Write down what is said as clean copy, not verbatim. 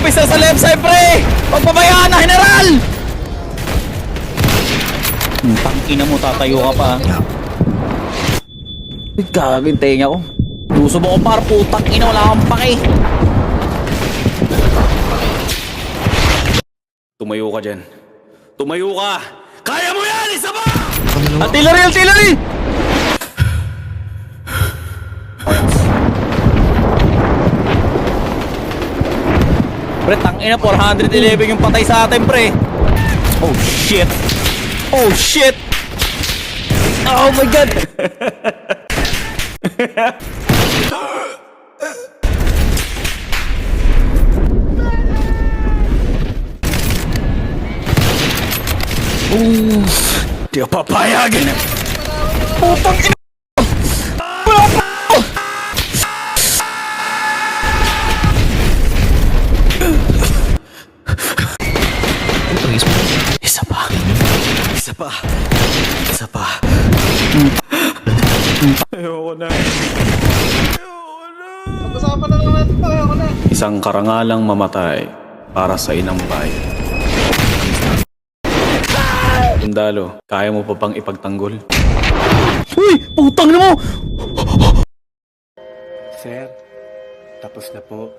Umpisa sa left side, pre! Pagpabayaan na, General! Tangina mo, tatayo ka pa. Gagawin tenga ko. Luso mo ko par, putang ina, wala kang pake. Tumayo ka dyan. Tumayo ka! Kaya mo yan! Isa pa! Artillery! Artillery! Pre, tangina, 411 yung patay sa atin, pre. Oh shit! Oh shit! Oh my god! Di ako papayagan. Putang ina! Isa pa. Isa pa. Isa pa. Ayoko na. Ayoko na. Pag-usapan na naman ito. Ayoko na. Isang karangalang mamatay para sa inang bayan. Sundalo, kaya mo pa bang ipagtanggol? Uy! Putang na mo! Sir, tapos na po.